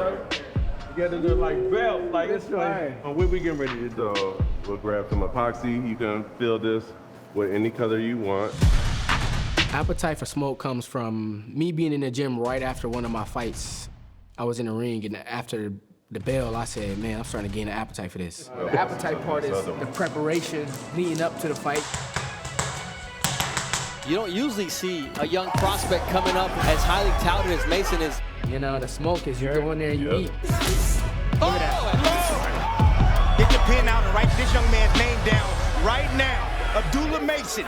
You got the like belt, like it's fine. What we getting ready to do? We'll grab some epoxy. You can fill this with any color you want. Appetite for smoke comes from me being in the gym right after one of my fights. I was in the ring, and after the bell, I said, man, I'm starting to gain an appetite for this. The appetite part is the preparation leading up to the fight. You don't usually see a young prospect coming up as highly touted as Mason is. You know, the smoke is you go in there and you eat. Look at that. Get your pen out and write this young man's name down right now. Abdullah Mason.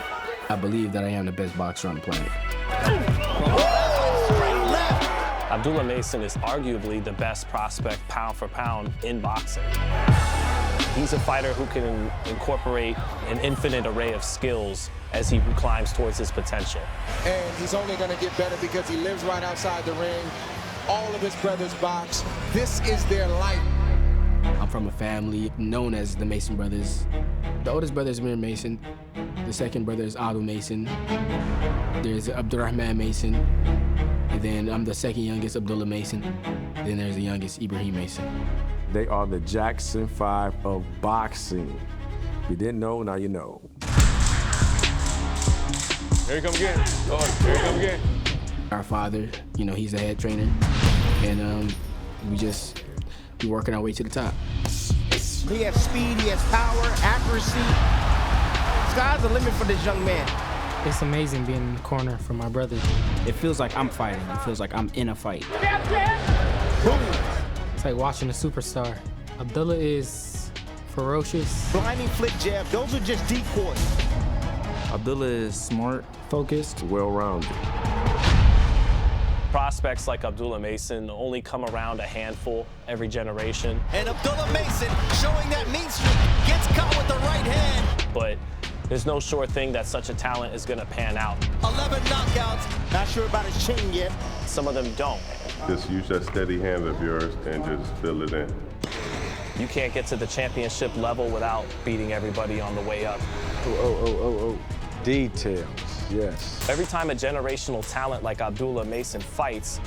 I believe that I am the best boxer on the planet. Abdullah Mason is arguably the best prospect pound for pound in boxing. He's a fighter who can incorporate an infinite array of skills as he climbs towards his potential. And he's only gonna get better because he lives right outside the ring. All of his brothers box. This is their life. I'm from a family known as the Mason brothers. The oldest brother is Mir Mason. The second brother is Adu Mason. There's Abdurrahman Mason. And then I'm the second youngest, Abdullah Mason. Then there's the youngest, Ibrahim Mason. They are the Jackson 5 of boxing. If you didn't know, now you know. Here he come again. Oh, here he come again. Our father, you know, he's the head trainer. And we working our way to the top. He has speed, he has power, accuracy. Sky's the limit for this young man. It's amazing being in the corner for my brother. It feels like I'm fighting. It feels like I'm in a fight. It's like watching a superstar. Abdullah is ferocious. Blinding flick jab, those are just decoys. Abdullah is smart, focused, well-rounded. Prospects like Abdullah Mason only come around a handful every generation. And Abdullah Mason showing that mean streak, gets caught with the right hand. But there's no sure thing that such a talent is gonna pan out. 11 knockouts. Not sure about his chin yet. Some of them don't. Just use that steady hand of yours and just fill it in. You can't get to the championship level without beating everybody on the way up. Oh. Details, yes. Every time a generational talent like Abdullah Mason fights,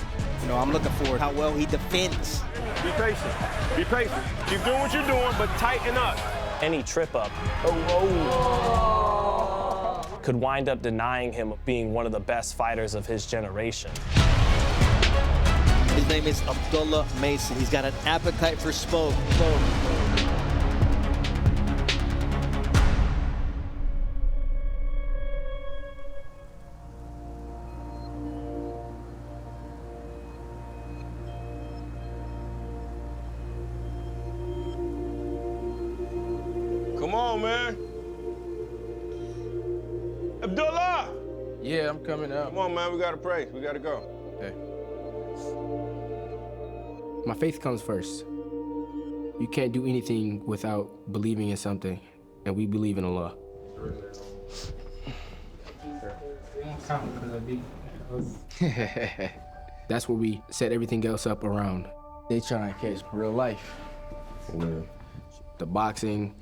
You know, I'm looking forward how well he defends. Be patient. Be patient. Keep doing what you're doing, but tighten up. any trip up could wind up denying him being one of the best fighters of his generation. His name is Abdullah Mason. He's got an appetite for smoke. Come on, man. Abdullah! Yeah, I'm coming up. Come on, man. We gotta pray. We gotta go. Okay. My faith comes first. You can't do anything without believing in something, and we believe in Allah. That's where we set everything else up around. They trying to catch real life. Yeah. The boxing,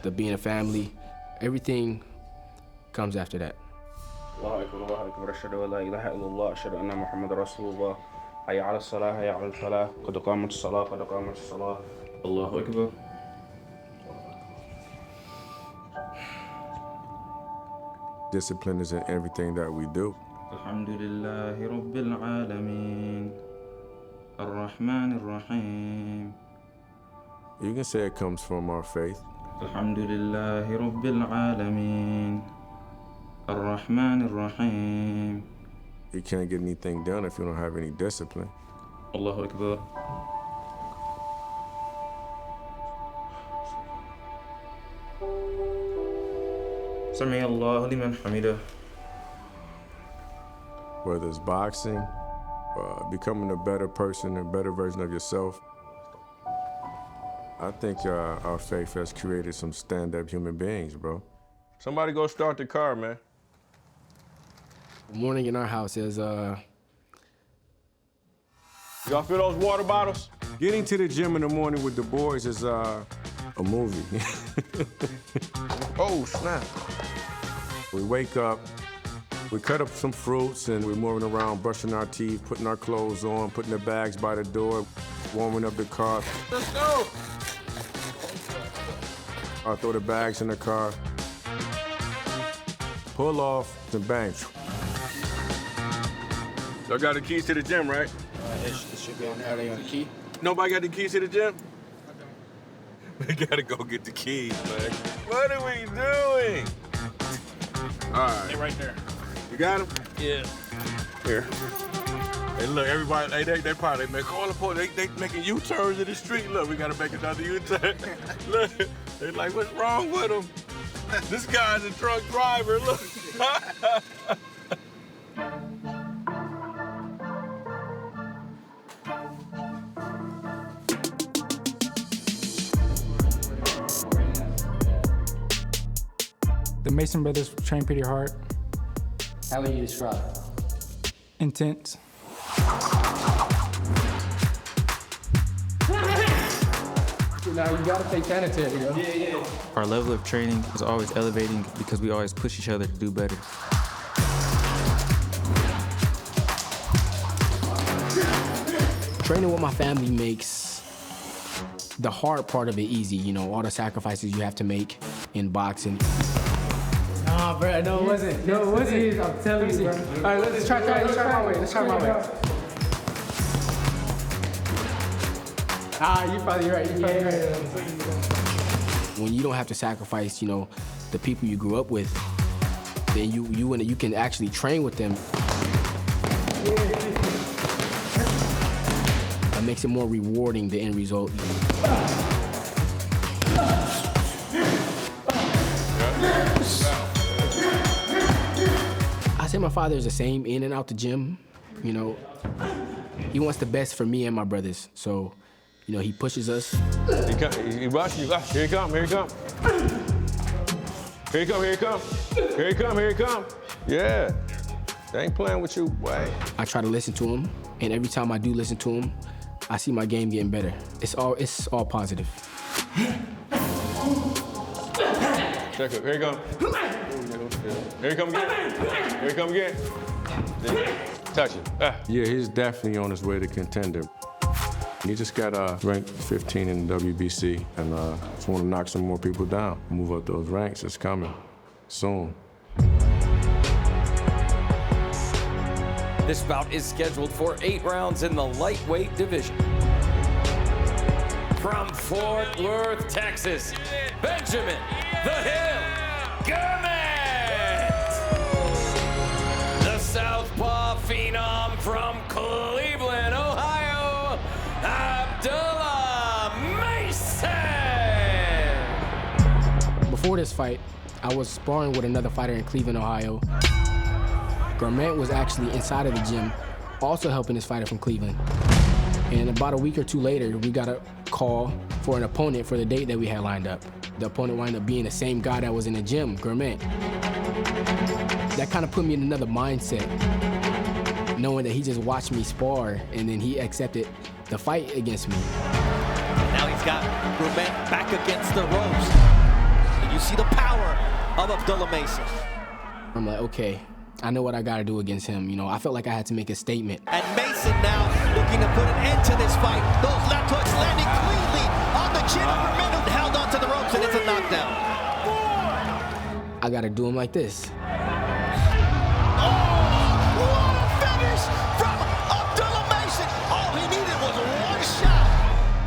the being a family, everything comes after that. الله أكبر الله أكبر أشهد أن لا إله إلا الله أشهد أن محمد رسول الله حي على الصلاة حي على الفلاح قد قامت الصلاة قد قامت الصلاة الله أكبر. Discipline is in everything that we do. الحمد لله رب العالمين الرحمن الرحيم. You can say it comes from our faith. الحمد لله رب العالمين الرحمن الرحيم. You can't get anything done if you don't have any discipline. الله أكبر. سمع الله لمن حمده. Whether it's boxing, becoming a better person, a better version of yourself. I think our faith has created some stand-up human beings, bro. Somebody go start the car, man. The morning in our house is, Y'all feel those water bottles? Getting to the gym in the morning with the boys is a movie. Oh, snap. We wake up, We cut up some fruits and we're moving around, brushing our teeth, putting our clothes on, putting the bags by the door, warming up the car. Let's go. I throw the bags in the car, pull off, and bang. Y'all got the keys to the gym, right? It should be on there. Are they on the key? Nobody got the keys to the gym? We gotta go get the keys, man. What are we doing? All right. They're right there. You got them? Yeah. Here. Hey, look, everybody, hey, they probably make all the point. They making U-turns in the street. Look, we gotta make another U-turn. Look, they like, what's wrong with them? This guy's a drunk driver, look. The Mason brothers train pretty hard. How would you describe it? Intense. Now you gotta take sanitary, yo. Yeah. Our level of training is always elevating because we always push each other to do better. Training with my family makes the hard part of it easy, you know, all the sacrifices you have to make in boxing. Nah, bro, no, it wasn't. No, it wasn't. I'm telling you, bro. All right, let's try my way. Let's try my way. Ah, you're probably right. When you don't have to sacrifice, you know, the people you grew up with, then you can actually train with them. It makes it more rewarding, the end result. I say my father is the same in and out the gym, you know. He wants the best for me and my brothers, so, you know, he pushes us. He rush, you rush. Here he come, here he come. Here he come, here he come. Here he come, here he come. Yeah. They ain't playing with you, boy. I try to listen to him, and every time I do listen to him, I see my game getting better. It's all positive. Check it, here he come. Here he come again. Here he come again. Touch it. Yeah, he's definitely on his way to contender. He just got ranked 15 in the WBC, and just want to knock some more people down, move up those ranks. It's coming soon. This bout is scheduled for 8 rounds in the lightweight division. From Fort Worth, Texas, Benjamin "The Hill" Gurman. The southpaw phenom from Cleveland, Ohio, Abdullah Mason. Before this fight, I was sparring with another fighter in Cleveland, Ohio. Gurman was actually inside of the gym, also helping this fighter from Cleveland. And about a week or two later, we got a call for an opponent for the date that we had lined up. The opponent wound up being the same guy that was in the gym, Gurman. That kind of put me in another mindset, knowing that he just watched me spar and then he accepted the fight against me. Now he's got Gurman back against the ropes. And you see the power of Abdullah Mason. I'm like, okay, I know what I gotta do against him. You know, I felt like I had to make a statement. And Mason now looking to put an end to this fight. Those left hooks landing cleanly on the chin of Gurman, who held onto the ropes, and it's a knockdown. I gotta do him like this. Oh, what a finish from Abdullah Mason. All he needed was one shot.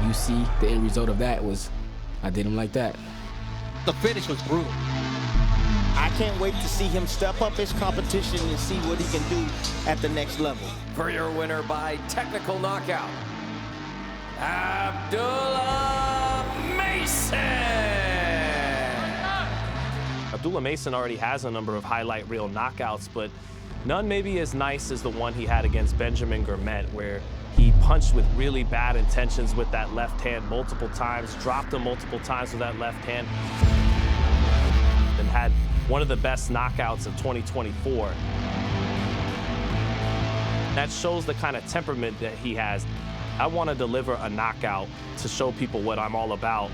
You see, the end result of that was, I did him like that. The finish was brutal. I can't wait to see him step up his competition and see what he can do at the next level. For your winner by technical knockout, Abdullah Mason. Abdullah Mason already has a number of highlight reel knockouts, but none maybe as nice as the one he had against Benjamin Gurmen, where he punched with really bad intentions with that left hand multiple times, dropped him multiple times with that left hand, and had one of the best knockouts of 2024. That shows the kind of temperament that he has. I want to deliver a knockout to show people what I'm all about.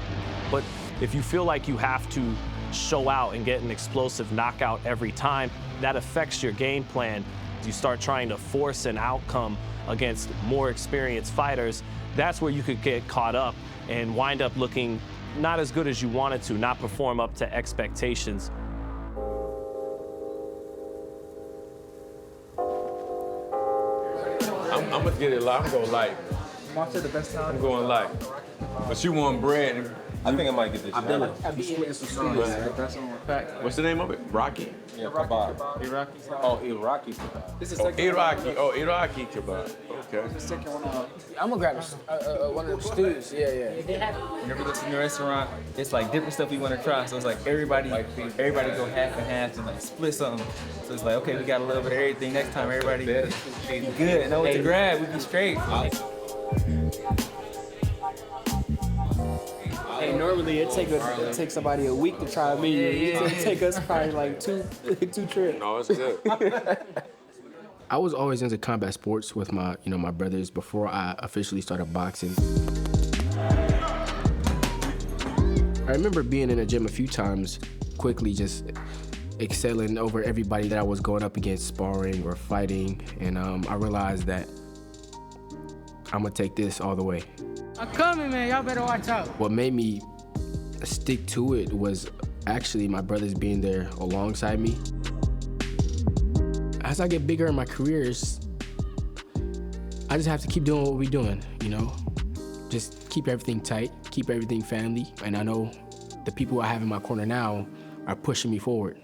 But if you feel like you have to show out and get an explosive knockout every time, that affects your game plan. You start trying to force an outcome against more experienced fighters. That's where you could get caught up and wind up looking not as good as you wanted to, not perform up to expectations. I'm gonna get it light. I'm going light. Monster, the best time. I'm going light. But you want bread. I think I might get this. Abdullah. Fact. What's the name of it? Rocky? Yeah, kebab. Iraqi. Oh, Iraqi. This is Iraqi. Oh, Iraqi kebab. Okay. I'm gonna grab one of the stews. Yeah. Whenever we go to the restaurant, it's like different stuff we want to try. So it's like everybody go half and half and like split something. So it's like, okay, we got a little bit of everything. Next time, everybody good. Know what to grab. We be straight. Hey, normally it take somebody a week to try me. It take us probably like two trips. No, it's good. I was always into combat sports with my brothers before I officially started boxing. I remember being in the gym a few times, quickly just excelling over everybody that I was going up against, sparring or fighting, and I realized that I'm gonna take this all the way. I'm coming, man. Y'all better watch out. What made me stick to it was actually my brothers being there alongside me. As I get bigger in my careers, I just have to keep doing what we're doing, Just keep everything tight, keep everything family, and I know the people I have in my corner now are pushing me forward.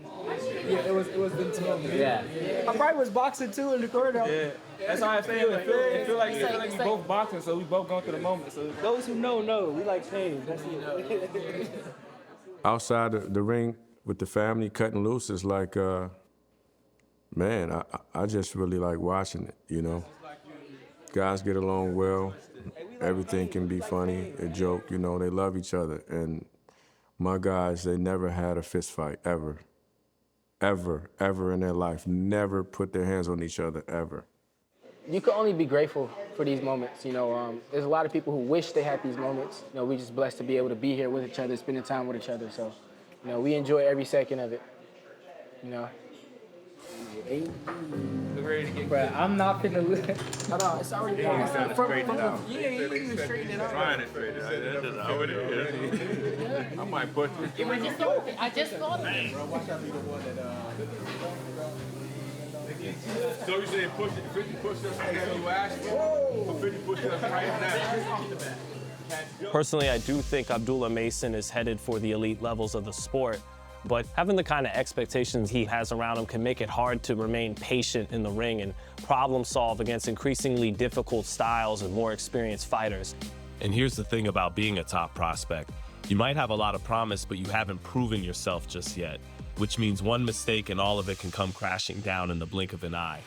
Yeah, it was them two. Yeah. I probably was boxing too in the corner. Yeah, that's how I feel. It feel like we both boxing, so we both going through the moment. So those who know. We like pain. That's it. Outside the ring with the family cutting loose is like, man, I just really like watching it, Guys get along well. Everything can be funny, a joke, they love each other. And my guys, they never had a fist fight, ever. Ever in their life. Never put their hands on each other, ever. You can only be grateful for these moments. There's a lot of people who wish they had these moments. We're just blessed to be able to be here with each other, spending time with each other. So, we enjoy every second of it. we're ready to get. Bruh, I'm not finna lose. No, it's already Yeah, he's trying to straighten it out. Yeah, you can straighten it out. Trying to straighten it out. That's just how it is. I might push it. I just thought of it. So you say push it, 50 push-ups that you asked for 50 push-ups right now. Personally, I do think Abdullah Mason is headed for the elite levels of the sport, but having the kind of expectations he has around him can make it hard to remain patient in the ring and problem solve against increasingly difficult styles and more experienced fighters. And here's the thing about being a top prospect. You might have a lot of promise, but you haven't proven yourself just yet, which means one mistake and all of it can come crashing down in the blink of an eye.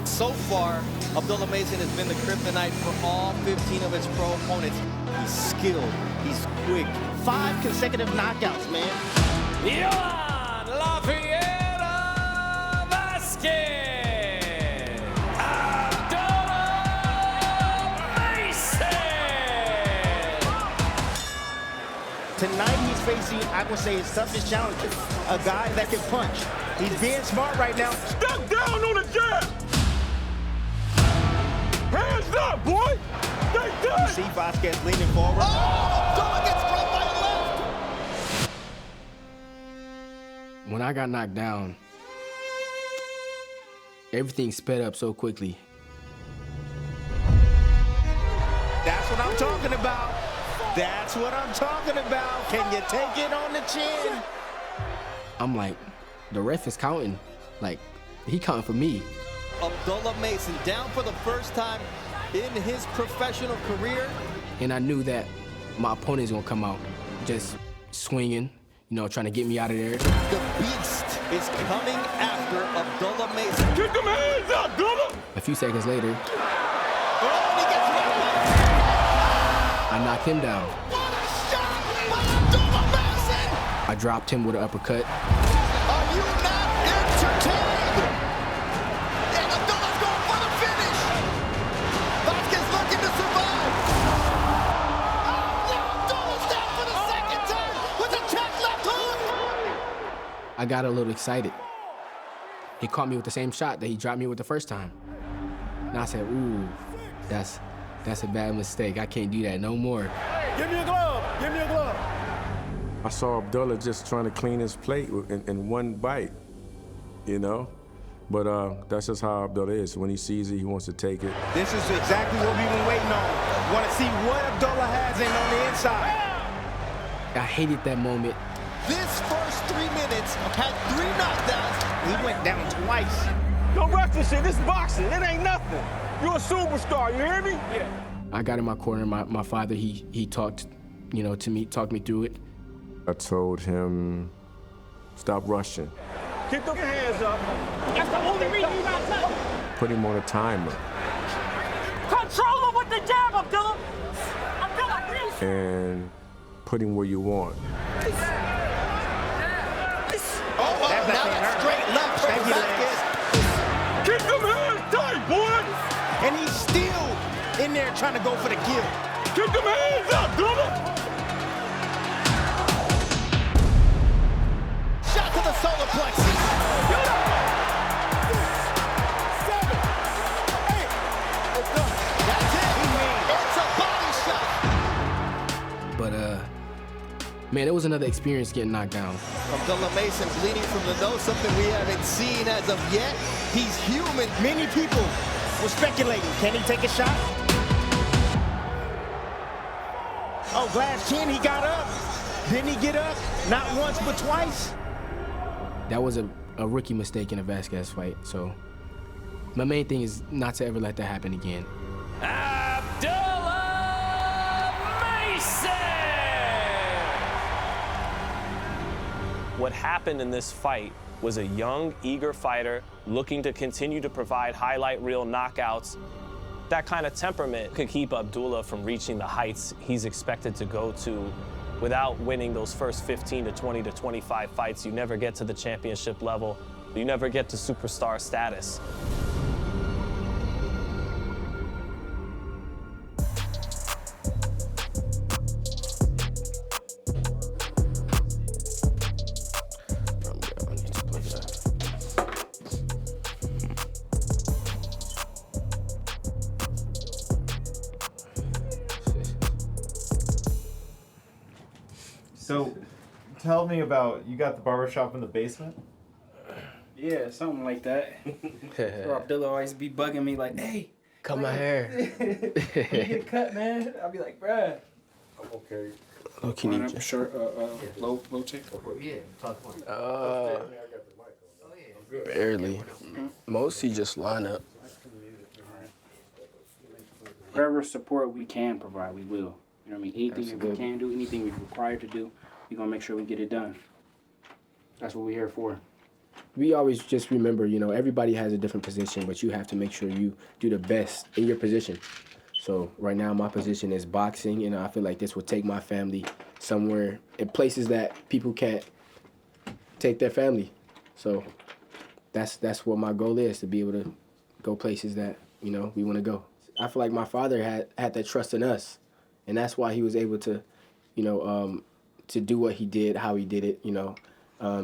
So far, Abdullah Mason has been the kryptonite for all 15 of his pro opponents. He's skilled, he's quick. 5 consecutive knockouts, man. Yohan Lafayette Vasquez. Tonight he's facing, I would say, his toughest challenger. A guy that can punch. He's being smart right now. Step down on the jab! Hands up, boy! Stay down! You see Vasquez leaning forward. Oh! Abdullah gets dropped by the left! When I got knocked down, everything sped up so quickly. That's what I'm talking about. That's what I'm talking about. Can you take it on the chin? I'm like, the ref is counting. Like, he counting for me. Abdullah Mason down for the first time in his professional career. And I knew that my opponent's gonna come out just swinging, trying to get me out of there. The beast is coming after Abdullah Mason. Get them hands up, Abdullah! A few seconds later, Oh, he gets right back. I knocked him down. What a shot by Abdullah Mason! I dropped him with an uppercut. Are you not entertained? And Abdullah's going for the finish. Vasquez looking to survive. Oh, now Abdullah's down for the second time with a I got a little excited. He caught me with the same shot that he dropped me with the first time. And I said, ooh, that's a bad mistake. I can't do that no more. Give me a glove. Give me a glove. I saw Abdullah just trying to clean his plate in one bite, you know? But that's just how Abdullah is. When he sees it, he wants to take it. This is exactly what we've been waiting on. Want to see what Abdullah has in on the inside. I hated that moment. This first 3 minutes had 3 knockdowns. He went down twice. Don't rush this shit. This is boxing. It ain't nothing. You're a superstar. You hear me? Yeah. I got in my corner. My father, he talked, to me, talked me through it. I told him, stop rushing. Keep them hands up. That's the only reason you got touch. Put him on a timer. Control him with the jab, Abdullah. Abdullah, And put him where you want. Oh, now that's straight left from Vasquez. Keep them hands tight, boy. And he's still in there trying to go for the kill. Keep them hands up, Abdullah. Shot to the solar plexus. 6, 7, 8. That's it. It's a body shot. But, man, it was another experience getting knocked down. Abdullah Mason bleeding from the nose, something we haven't seen as of yet. He's human. Many people were speculating, can he take a shot? Oh, glass chin, he got up. Didn't he get up? Not once, but twice. That was a rookie mistake in a Vasquez fight, so my main thing is not to ever let that happen again. Abdullah Mason! What happened in this fight was a young, eager fighter looking to continue to provide highlight reel knockouts. That kind of temperament could keep Abdullah from reaching the heights he's expected to go to. Without winning those first 15 to 20 to 25 fights, you never get to the championship level. You never get to superstar status. So, tell me about, you got the barbershop in the basement? Yeah, something like that. Or Abdullah always be bugging me like, hey. Cut my hair. You get cut, man. I'll be like, bruh. I'm okay. Oh, can you just... Short, low check? Yeah, talk barely. Mostly just line up. Whatever support we can provide, we will. You know what I mean? Anything that we can do, anything we're required to do, we're going to make sure we get it done. That's what we're here for. We always just remember, everybody has a different position, but you have to make sure you do the best in your position. So right now my position is boxing, I feel like this will take my family somewhere in places that people can't take their family. So that's what my goal is, to be able to go places that, we want to go. I feel like my father had that trust in us. And that's why he was able to, to do what he did, how he did it,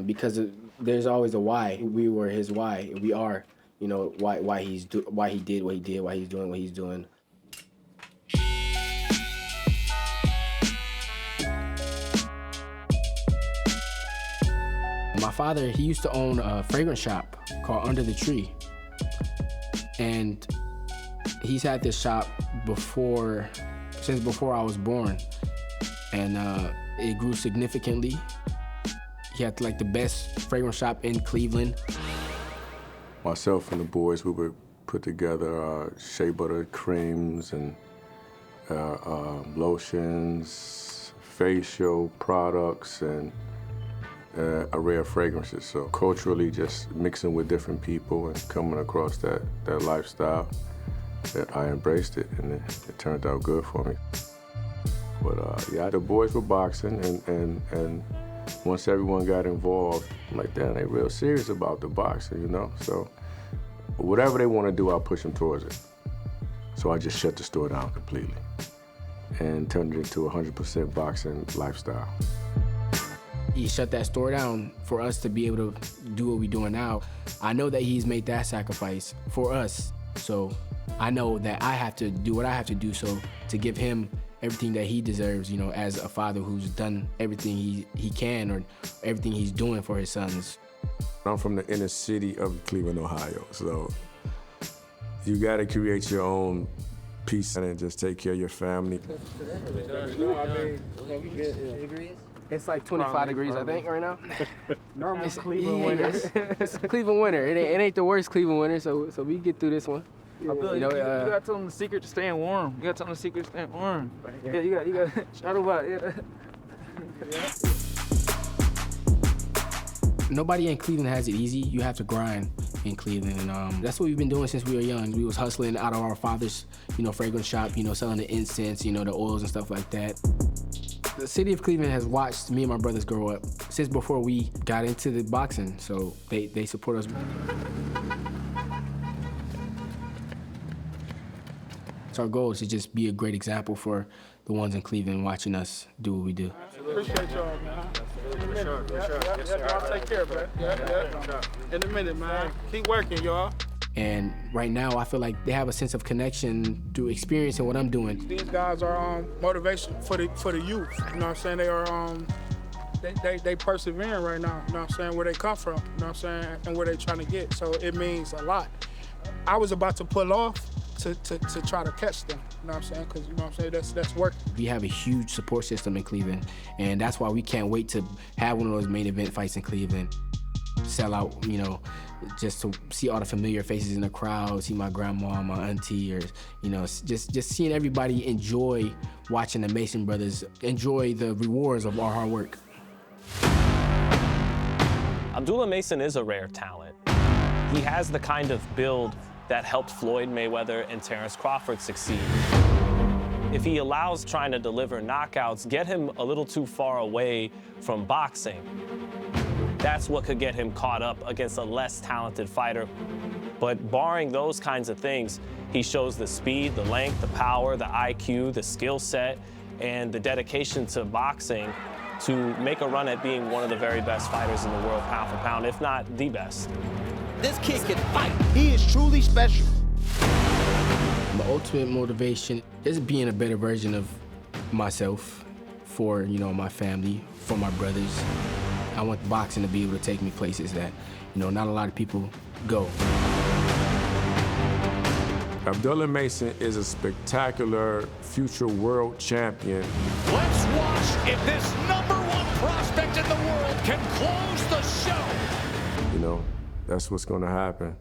because there's always a why. We were his why. We are, why he did what he did, why he's doing what he's doing. My father, he used to own a fragrance shop called Under the Tree. And he's had this shop since before I was born, and it grew significantly. He had like the best fragrance shop in Cleveland. Myself and the boys, we would put together shea butter creams and lotions, facial products, and array of fragrances. So culturally, just mixing with different people and coming across that lifestyle, that I embraced it, and it turned out good for me. But yeah, the boys were boxing, and once everyone got involved, I'm like, damn, they real serious about the boxing, So whatever they want to do, I'll push them towards it. So I just shut the store down completely and turned it into a 100% boxing lifestyle. He shut that store down for us to be able to do what we're doing now. I know that he's made that sacrifice for us. So I know that I have to do what I have to do so to give him everything that he deserves, you know, as a father who's done everything he can or everything he's doing for his sons. I'm from the inner city of Cleveland, Ohio, so you gotta create your own peace and just take care of your family. It's like 25 degrees, I think, right now. Normal It's Cleveland winters. It's Cleveland winter. It ain't the worst Cleveland winter, so we get through this one. You gotta tell them the secret to staying warm. You gotta tell them the secret to staying warm. Yeah, you got shout about it. Yeah. Nobody in Cleveland has it easy. You have to grind in Cleveland, and that's what we've been doing since we were young. We was hustling out of our father's, you know, fragrance shop, you know, selling the incense, you know, the oils and stuff like that. The city of Cleveland has watched me and my brothers grow up since before we got into the boxing, so they support us. So our goal is to just be a great example for the ones in Cleveland watching us do what we do. Appreciate y'all, man. For sure. Y'all take care, man. Yeah. In a minute, man. Keep working, y'all. And right now, I feel like they have a sense of connection through experiencing what I'm doing. These guys are motivation for the youth. You know what I'm saying? They are they persevering right now. You know what I'm saying? Where they come from. You know what I'm saying? And where they trying to get. So it means a lot. I was about to pull off to try to catch them. You know what I'm saying? Because you know what I'm saying? That's work. We have a huge support system in Cleveland, and that's why we can't wait to have one of those main event fights in Cleveland. Sell out, you know, just to see all the familiar faces in the crowd, see my grandma, my auntie, or, you know, just seeing everybody enjoy watching the Mason brothers, enjoy the rewards of our hard work. Abdullah Mason is a rare talent. He has the kind of build that helped Floyd Mayweather and Terrence Crawford succeed. If he allows trying to deliver knockouts get him a little too far away from boxing, that's what could get him caught up against a less talented fighter. But barring those kinds of things, he shows the speed, the length, the power, the IQ, the skill set, and the dedication to boxing to make a run at being one of the very best fighters in the world, pound for pound, if not the best. This kid can fight. He is truly special. My ultimate motivation is being a better version of myself for, you know, my family, for my brothers. I want boxing to be able to take me places that, you know, not a lot of people go. Abdullah Mason is a spectacular future world champion. Let's watch if this #1 prospect in the world can close the show. You know, that's what's gonna happen.